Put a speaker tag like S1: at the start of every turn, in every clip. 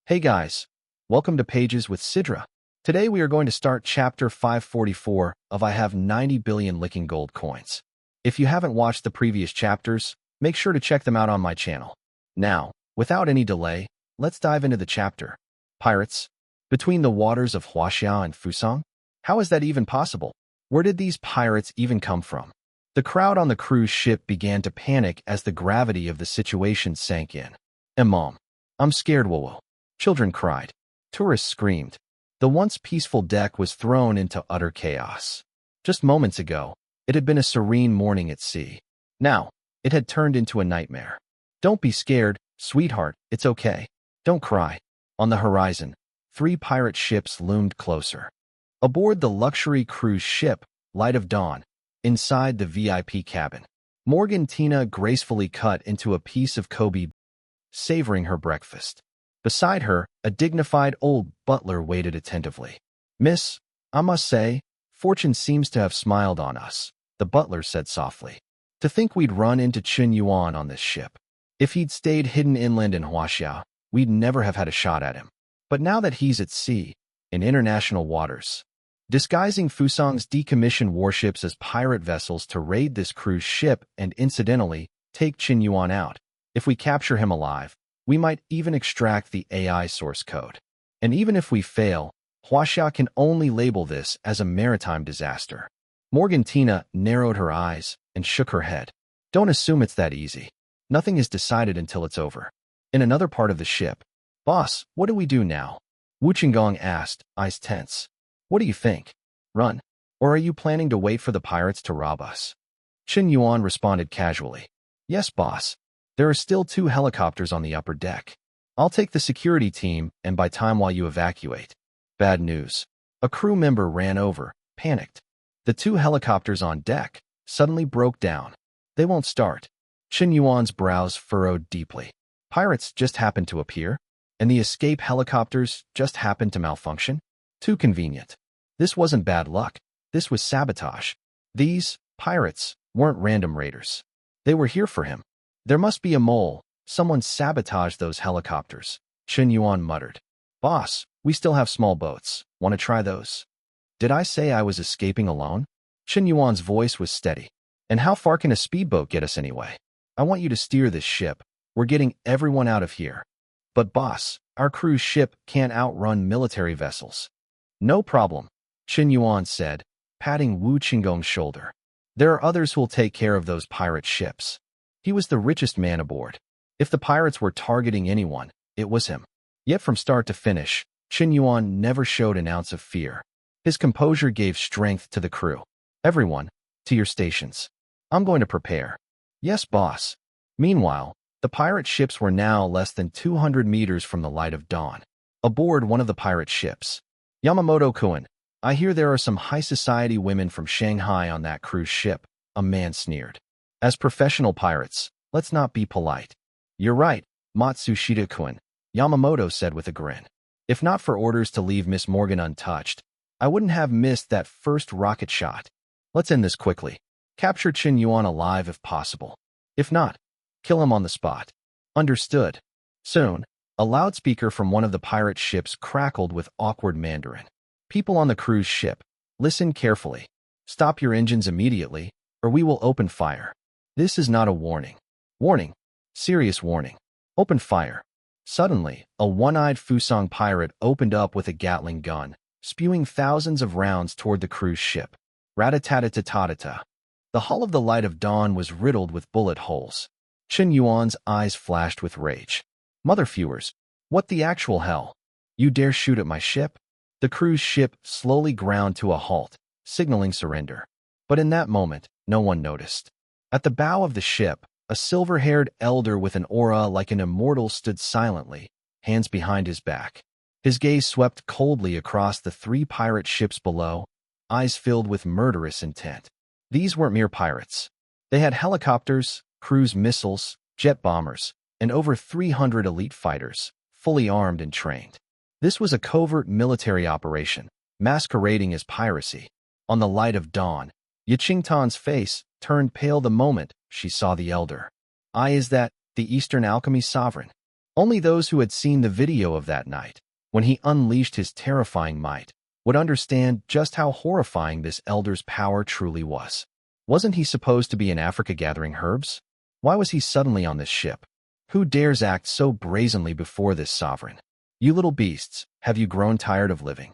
S1: Hey guys, welcome to Pages with Sidra. Today we are going to start chapter 544 of I Have 90 Billion Licking Gold Coins. If you haven't watched the previous chapters, make sure to check them out on my channel. Now, without any delay, let's dive into the chapter. Pirates? Between the waters of Huaxia and Fusang? How is that even possible? Where did these pirates even come from? The crowd on the cruise ship began to panic as the gravity of the situation sank in. Mom, I'm scared, Wowo. Children cried. Tourists screamed. The once peaceful deck was thrown into utter chaos. Just moments ago, it had been a serene morning at sea. Now, it had turned into a nightmare. Don't be scared, sweetheart, it's okay. Don't cry. On the horizon, 3 pirate ships loomed closer. Aboard the luxury cruise ship, Light of Dawn, inside the VIP cabin, Morgantina gracefully cut into a piece of Kobe, savoring her breakfast. Beside her, a dignified old butler waited attentively. Miss, I must say, fortune seems to have smiled on us, the butler said softly. To think we'd run into Chen Yuan on this ship. If he'd stayed hidden inland in Huaxia, we'd never have had a shot at him. But now that he's at sea, in international waters, disguising Fusang's decommissioned warships as pirate vessels to raid this cruise ship and incidentally take Chen Yuan out. If we capture him alive, we might even extract the AI source code. And even if we fail, Huaxia can only label this as a maritime disaster. Morgantina narrowed her eyes and shook her head. Don't assume it's that easy. Nothing is decided until it's over. In another part of the ship, Boss, what do we do now? Wu Qinggong asked, eyes tense. What do you think? Run? Or are you planning to wait for the pirates to rob us? Chen Yuan responded casually. Yes, boss. There are still 2 helicopters on the upper deck. I'll take the security team and buy time while you evacuate. Bad news. A crew member ran over, panicked. The 2 helicopters on deck suddenly broke down. They won't start. Chen Yuan's brows furrowed deeply. Pirates just happened to appear, and the escape helicopters just happened to malfunction? Too convenient. This wasn't bad luck. This was sabotage. These pirates weren't random raiders. They were here for him. There must be a mole. Someone sabotaged those helicopters, Chen Yuan muttered. Boss, we still have small boats. Want to try those? Did I say I was escaping alone? Chen Yuan's voice was steady. And how far can a speedboat get us anyway? I want you to steer this ship. We're getting everyone out of here. But boss, our cruise ship can't outrun military vessels. No problem, Chen Yuan said, patting Wu Qinggong's shoulder. There are others who'll take care of those pirate ships. He was the richest man aboard. If the pirates were targeting anyone, it was him. Yet from start to finish, Chen Yuan never showed an ounce of fear. His composure gave strength to the crew. Everyone, to your stations. I'm going to prepare. Yes, boss. Meanwhile, the pirate ships were now less than 200 meters from the Light of Dawn. Aboard one of the pirate ships. Yamamoto-kun, I hear there are some high society women from Shanghai on that cruise ship, a man sneered. As professional pirates, let's not be polite. You're right, Matsushita-kun, Yamamoto said with a grin. If not for orders to leave Miss Morgan untouched, I wouldn't have missed that first rocket shot. Let's end this quickly. Capture Chen Yuan alive if possible. If not, kill him on the spot. Understood. Soon, a loudspeaker from one of the pirate ships crackled with awkward Mandarin. People on the cruise ship, listen carefully. Stop your engines immediately, or we will open fire. This is not a warning. Warning. Serious warning. Open fire. Suddenly, a one-eyed Fusang pirate opened up with a Gatling gun, spewing thousands of rounds toward the cruise ship. Rat-a-tat-a-tat-a-ta. The hull of the Light of Dawn was riddled with bullet holes. Chen Yuan's eyes flashed with rage. Motherfuers, what the actual hell? You dare shoot at my ship? The cruise ship slowly ground to a halt, signaling surrender. But in that moment, no one noticed. At the bow of the ship, a silver-haired elder with an aura like an immortal stood silently, hands behind his back. His gaze swept coldly across the 3 pirate ships below, eyes filled with murderous intent. These weren't mere pirates. They had helicopters, cruise missiles, jet bombers, and over 300 elite fighters, fully armed and trained. This was a covert military operation, masquerading as piracy. On the Light of Dawn, Yiqingtan's face turned pale the moment she saw the elder. I is that, the Eastern Alchemy sovereign? Only those who had seen the video of that night, when he unleashed his terrifying might, would understand just how horrifying this elder's power truly was. Wasn't he supposed to be in Africa gathering herbs? Why was he suddenly on this ship? Who dares act so brazenly before this sovereign? You little beasts, have you grown tired of living?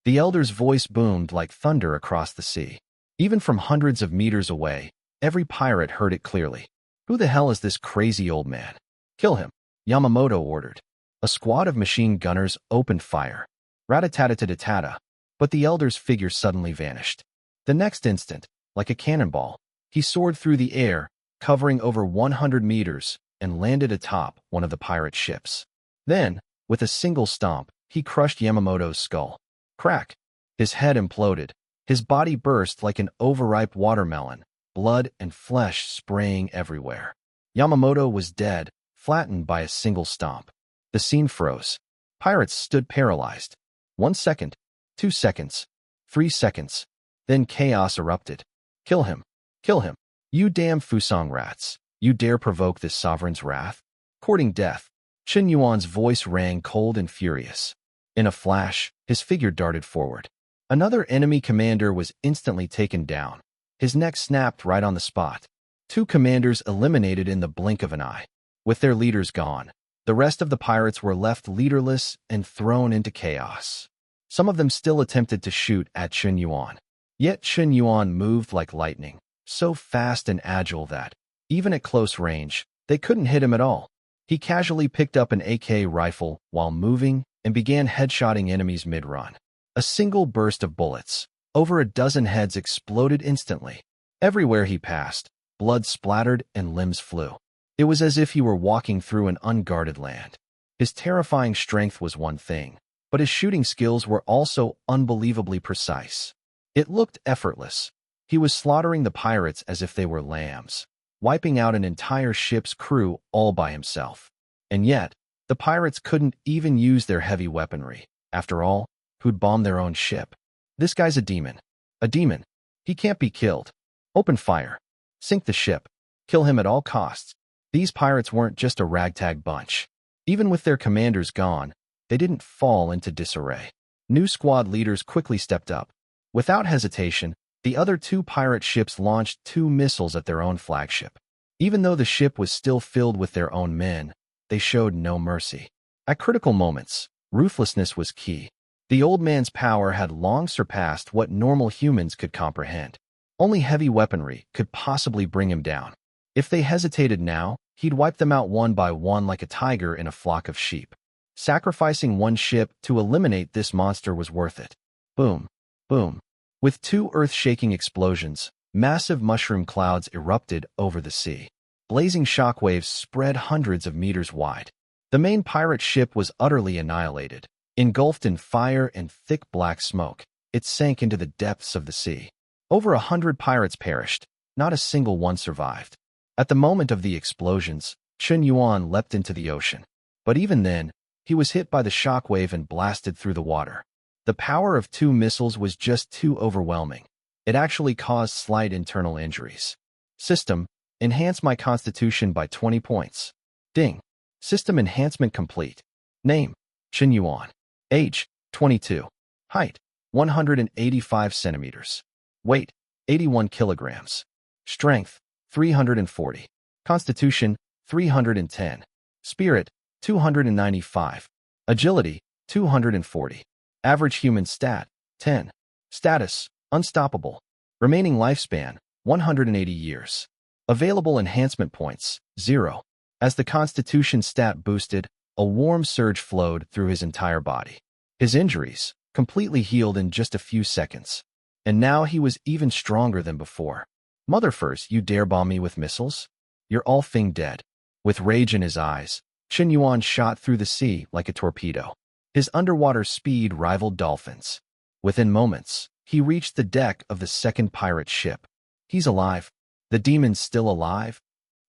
S1: The elder's voice boomed like thunder across the sea. Even from hundreds of meters away, every pirate heard it clearly. Who the hell is this crazy old man? Kill him, Yamamoto ordered. A squad of machine gunners opened fire. Rat-a-tat-a-tat-a-tat-a, but the elder's figure suddenly vanished. The next instant, like a cannonball, he soared through the air, covering over 100 meters, and landed atop one of the pirate ships. Then, with a single stomp, he crushed Yamamoto's skull. Crack! His head imploded. His body burst like an overripe watermelon, blood and flesh spraying everywhere. Yamamoto was dead, flattened by a single stomp. The scene froze. Pirates stood paralyzed. 1 second, 2 seconds, 3 seconds. Then chaos erupted. Kill him! Kill him! You damn Fusang rats! You dare provoke this sovereign's wrath? Courting death. Chen Yuan's voice rang cold and furious. In a flash, his figure darted forward. Another enemy commander was instantly taken down. His neck snapped right on the spot. 2 commanders eliminated in the blink of an eye. With their leaders gone, the rest of the pirates were left leaderless and thrown into chaos. Some of them still attempted to shoot at Chen Yuan. Yet Chen Yuan moved like lightning, so fast and agile that, even at close range, they couldn't hit him at all. He casually picked up an AK rifle while moving and began headshotting enemies mid-run. A single burst of bullets, over a dozen heads exploded instantly. Everywhere he passed, blood splattered and limbs flew. It was as if he were walking through an unguarded land. His terrifying strength was one thing, but his shooting skills were also unbelievably precise. It looked effortless. He was slaughtering the pirates as if they were lambs, wiping out an entire ship's crew all by himself. And yet, the pirates couldn't even use their heavy weaponry. After all, who'd bomb their own ship? This guy's a demon. A demon. He can't be killed. Open fire. Sink the ship. Kill him at all costs. These pirates weren't just a ragtag bunch. Even with their commanders gone, they didn't fall into disarray. New squad leaders quickly stepped up. Without hesitation, the other 2 pirate ships launched 2 missiles at their own flagship. Even though the ship was still filled with their own men, they showed no mercy. At critical moments, ruthlessness was key. The old man's power had long surpassed what normal humans could comprehend. Only heavy weaponry could possibly bring him down. If they hesitated now, he'd wipe them out one by one like a tiger in a flock of sheep. Sacrificing one ship to eliminate this monster was worth it. Boom. Boom. With 2 earth-shaking explosions, massive mushroom clouds erupted over the sea. Blazing shockwaves spread hundreds of meters wide. The main pirate ship was utterly annihilated. Engulfed in fire and thick black smoke, it sank into the depths of the sea. Over 100 pirates perished. Not a single one survived. At the moment of the explosions, Chen Yuan leapt into the ocean. But even then, he was hit by the shockwave and blasted through the water. The power of 2 missiles was just too overwhelming. It actually caused slight internal injuries. System, enhance my constitution by 20 points. Ding. System enhancement complete. Name, Chen Yuan. Age, 22. Height, 185 centimeters. Weight, 81 kilograms. Strength, 340. Constitution, 310. Spirit, 295. Agility, 240. Average human stat, 10. Status, unstoppable. Remaining lifespan, 180 years. Available enhancement points, 0. As the Constitution stat boosted, a warm surge flowed through his entire body. His injuries, completely healed in just a few seconds. And now he was even stronger than before. Motherfers, you dare bomb me with missiles? You're all thing dead. With rage in his eyes, Chen Yuan shot through the sea like a torpedo. His underwater speed rivaled dolphins. Within moments, he reached the deck of the second pirate ship. He's alive. The demon's still alive.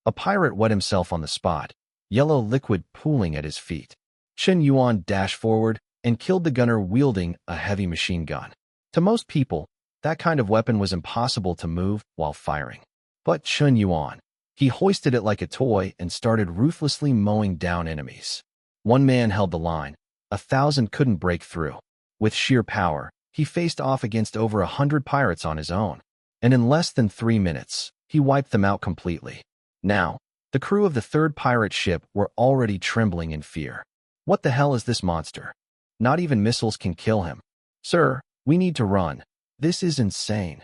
S1: A pirate wet himself on the spot, yellow liquid pooling at his feet. Chen Yuan dashed forward and killed the gunner wielding a heavy machine gun. To most people, that kind of weapon was impossible to move while firing. But Chen Yuan, he hoisted it like a toy and started ruthlessly mowing down enemies. One man held the line. 1,000 couldn't break through. With sheer power, he faced off against over 100 pirates on his own. And in less than 3 minutes, he wiped them out completely. Now, the crew of the third pirate ship were already trembling in fear. What the hell is this monster? Not even missiles can kill him. Sir, we need to run. This is insane.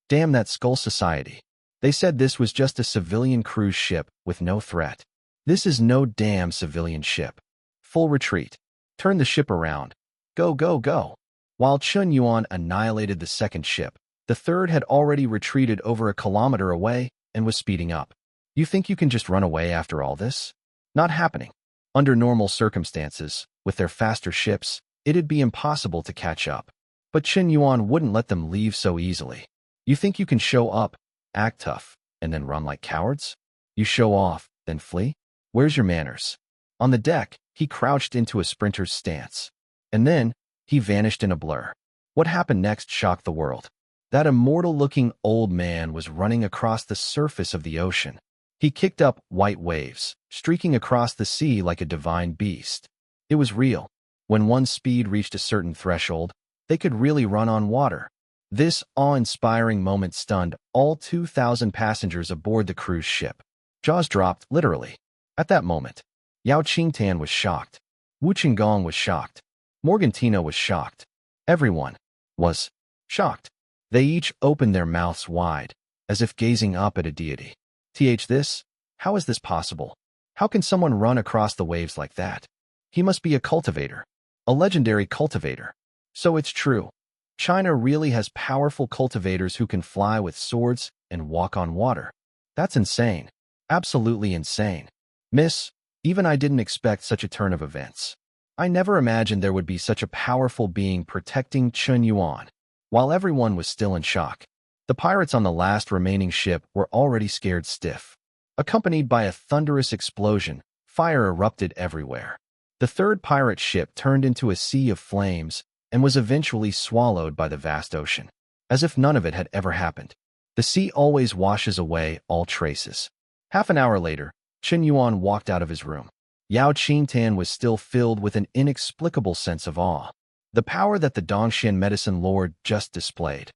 S1: Damn that Skull Society. They said this was just a civilian cruise ship with no threat. This is no damn civilian ship. Full retreat. Turn the ship around. Go, go, go. While Chun Yuan annihilated the second ship, the third had already retreated over a kilometer away and was speeding up. You think you can just run away after all this? Not happening. Under normal circumstances, with their faster ships, it'd be impossible to catch up. But Chun Yuan wouldn't let them leave so easily. You think you can show up, act tough, and then run like cowards? You show off, then flee? Where's your manners? On the deck, he crouched into a sprinter's stance. And then, he vanished in a blur. What happened next shocked the world. That immortal-looking old man was running across the surface of the ocean. He kicked up white waves, streaking across the sea like a divine beast. It was real. When one's speed reached a certain threshold, they could really run on water. This awe-inspiring moment stunned all 2,000 passengers aboard the cruise ship. Jaws dropped, literally. At that moment, Yao Qingtan was shocked. Wu Qinggong was shocked. Morgantino was shocked. Everyone was shocked. They each opened their mouths wide, as if gazing up at a deity. This? How is this possible? How can someone run across the waves like that? He must be a cultivator. A legendary cultivator. So it's true. China really has powerful cultivators who can fly with swords and walk on water. That's insane. Absolutely insane. Miss, even I didn't expect such a turn of events. I never imagined there would be such a powerful being protecting Chun Yuan. While everyone was still in shock, the pirates on the last remaining ship were already scared stiff. Accompanied by a thunderous explosion, fire erupted everywhere. The third pirate ship turned into a sea of flames and was eventually swallowed by the vast ocean. As if none of it had ever happened. The sea always washes away all traces. Half an hour later, Chun Yuan walked out of his room. Yao Qingtan was still filled with an inexplicable sense of awe. The power that the Dongxian medicine lord just displayed.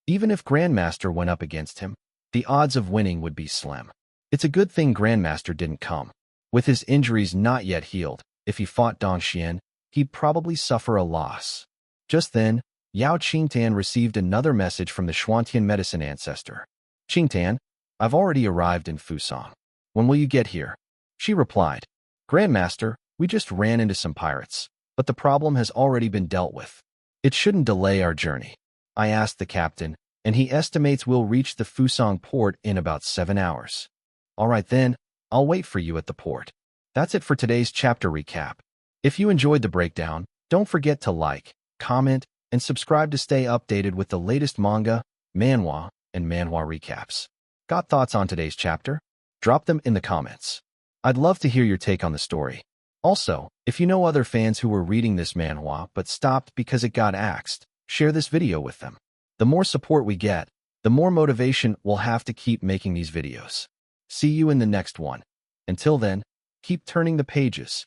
S1: Even if Grandmaster went up against him, the odds of winning would be slim. It's a good thing Grandmaster didn't come. With his injuries not yet healed, if he fought Dongxian, he'd probably suffer a loss. Just then, Yao Qingtan received another message from the Xuantian medicine ancestor. Qingtan, I've already arrived in Fusang. When will you get here? She replied, Grandmaster, we just ran into some pirates, but the problem has already been dealt with. It shouldn't delay our journey. I asked the captain, and he estimates we'll reach the Fusang port in about 7 hours. All right then, I'll wait for you at the port. That's it for today's chapter recap. If you enjoyed the breakdown, don't forget to like, comment, and subscribe to stay updated with the latest manga, manhwa, and manhwa recaps. Got thoughts on today's chapter? Drop them in the comments. I'd love to hear your take on the story. Also, if you know other fans who were reading this manhwa but stopped because it got axed, share this video with them. The more support we get, the more motivation we'll have to keep making these videos. See you in the next one. Until then, keep turning the pages.